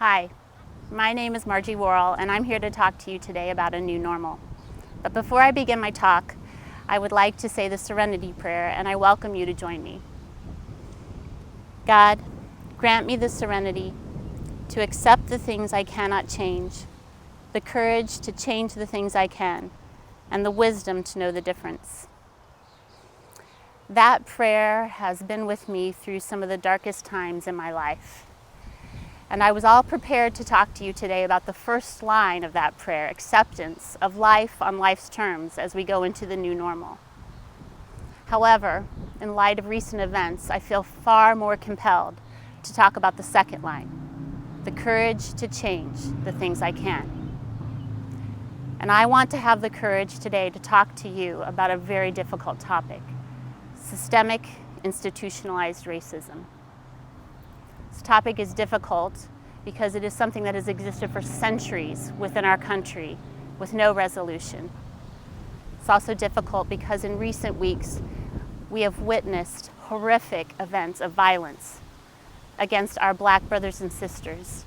Hi, my name is Margie Worrell, and I'm here to talk to you today about a new normal. But before I begin my talk, I would like to say the Serenity Prayer, and I welcome you to join me. God, grant me the serenity to accept the things I cannot change, the courage to change the things I can, and the wisdom to know the difference. That prayer has been with me through some of the darkest times in my life. And I was all prepared to talk to you today about the first line of that prayer, acceptance of life on life's terms as we go into the new normal. However, in light of recent events, I feel far more compelled to talk about the second line, the courage to change the things I can. And I want to have the courage today to talk to you about a very difficult topic, systemic institutionalized racism. This topic is difficult because it is something that has existed for centuries within our country with no resolution. It's also difficult because in recent weeks we have witnessed horrific events of violence against our Black brothers and sisters,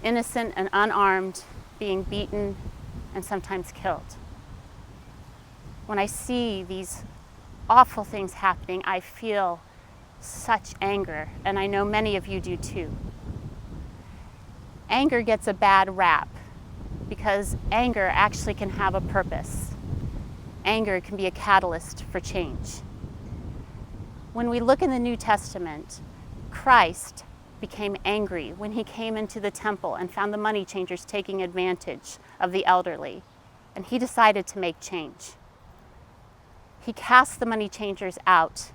innocent and unarmed, being beaten and sometimes killed. When I see these awful things happening, I feel such anger, and I know many of you do too. Anger gets a bad rap because anger actually can have a purpose. Anger can be a catalyst for change. When we look in the New Testament, Christ became angry when he came into the temple and found the money changers taking advantage of the elderly, and he decided to make change. He cast the money changers out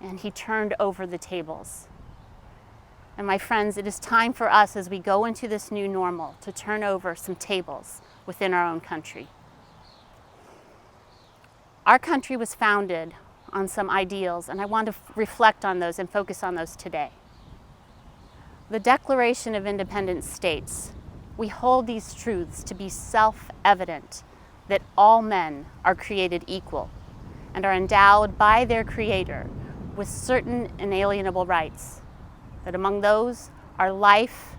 and he turned over the tables. And my friends, it is time for us as we go into this new normal to turn over some tables within our own country. Our country was founded on some ideals, and I want to reflect on those and focus on those today. The Declaration of Independence states, we hold these truths to be self-evident, that all men are created equal and are endowed by their Creator with certain inalienable rights, that among those are life,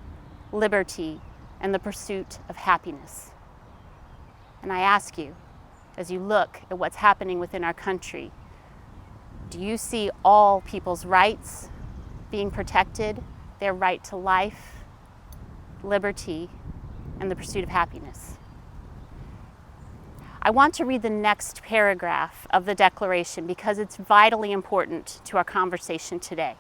liberty, and the pursuit of happiness. And I ask you, as you look at what's happening within our country, do you see all people's rights being protected, their right to life, liberty, and the pursuit of happiness? I want to read the next paragraph of the Declaration because it's vitally important to our conversation today.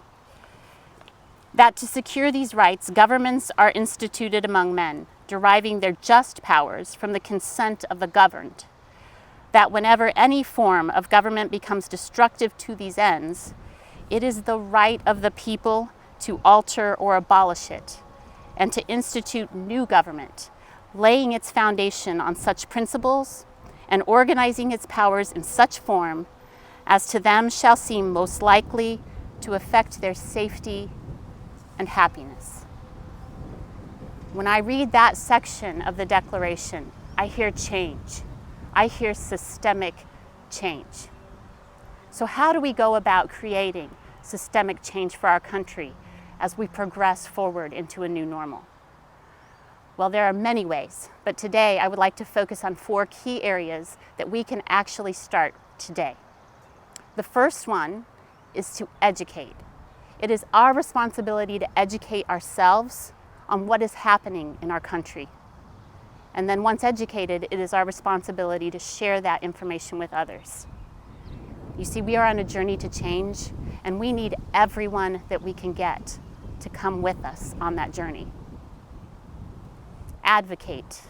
That to secure these rights, governments are instituted among men, deriving their just powers from the consent of the governed. That whenever any form of government becomes destructive to these ends, it is the right of the people to alter or abolish it, and to institute new government, laying its foundation on such principles and organizing its powers in such form as to them shall seem most likely to affect their safety and happiness. When I read that section of the Declaration, I hear change. I hear systemic change. So how do we go about creating systemic change for our country as we progress forward into a new normal? Well, there are many ways, but today I would like to focus on 4 key areas that we can actually start today. The first one is to educate. It is our responsibility to educate ourselves on what is happening in our country. And then once educated, it is our responsibility to share that information with others. You see, we are on a journey to change, and we need everyone that we can get to come with us on that journey. Advocate.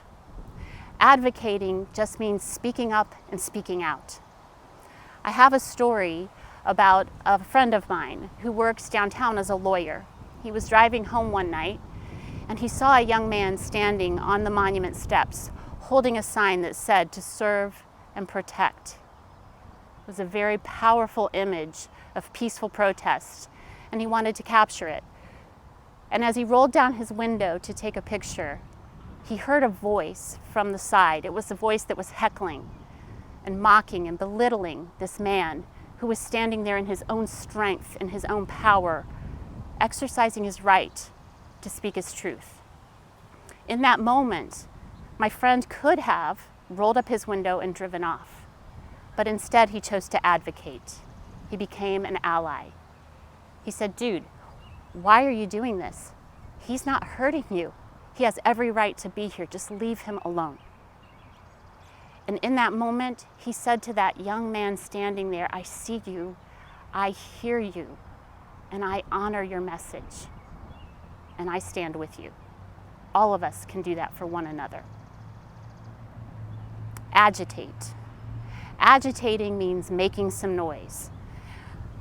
Advocating just means speaking up and speaking out. I have a story about a friend of mine who works downtown as a lawyer. He was driving home one night and he saw a young man standing on the monument steps holding a sign that said to serve and protect. It was a very powerful image of peaceful protest, and he wanted to capture it. And as he rolled down his window to take a picture, he heard a voice from the side. It was a voice that was heckling and mocking and belittling this man who was standing there in his own strength and his own power, exercising his right to speak his truth. In that moment, my friend could have rolled up his window and driven off, but instead he chose to advocate. He became an ally. He said, "Dude, why are you doing this? He's not hurting you. He has every right to be here. Just leave him alone." And in that moment, he said to that young man standing there, "I see you, I hear you, and I honor your message, and I stand with you." All of us can do that for one another. Agitate. Agitating means making some noise.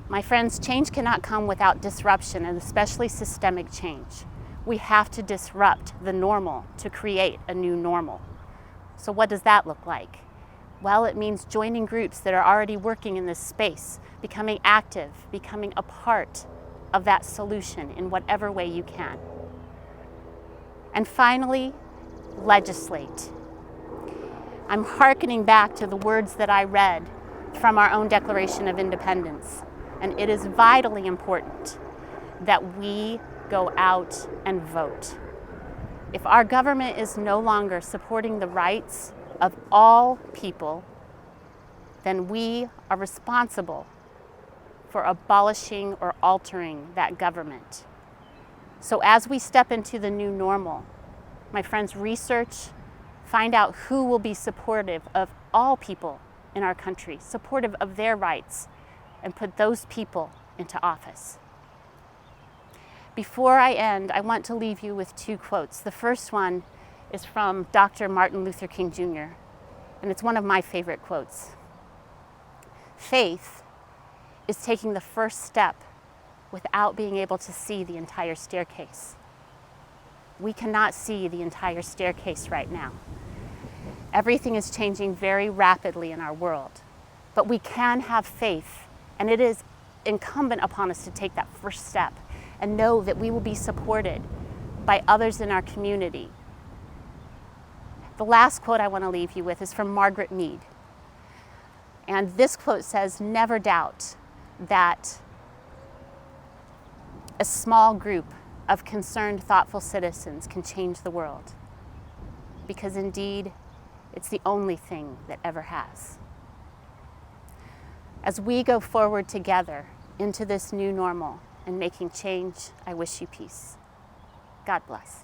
My friends, change cannot come without disruption, and especially systemic change. We have to disrupt the normal to create a new normal. So what does that look like? Well, it means joining groups that are already working in this space, becoming active, becoming a part of that solution in whatever way you can. And finally, legislate. I'm hearkening back to the words that I read from our own Declaration of Independence, and it is vitally important that we go out and vote. If our government is no longer supporting the rights of all people, then we are responsible for abolishing or altering that government. So as we step into the new normal, my friends, research, find out who will be supportive of all people in our country, supportive of their rights, and put those people into office. Before I end, I want to leave you with two quotes. The first one is from Dr. Martin Luther King Jr., and it's one of my favorite quotes. "Faith is taking the first step without being able to see the entire staircase." We cannot see the entire staircase right now. Everything is changing very rapidly in our world, but we can have faith, and it is incumbent upon us to take that first step and know that we will be supported by others in our community. The last quote I want to leave you with is from Margaret Mead. And this quote says, "Never doubt that a small group of concerned, thoughtful citizens can change the world, because indeed, it's the only thing that ever has." As we go forward together into this new normal and making change, I wish you peace. God bless.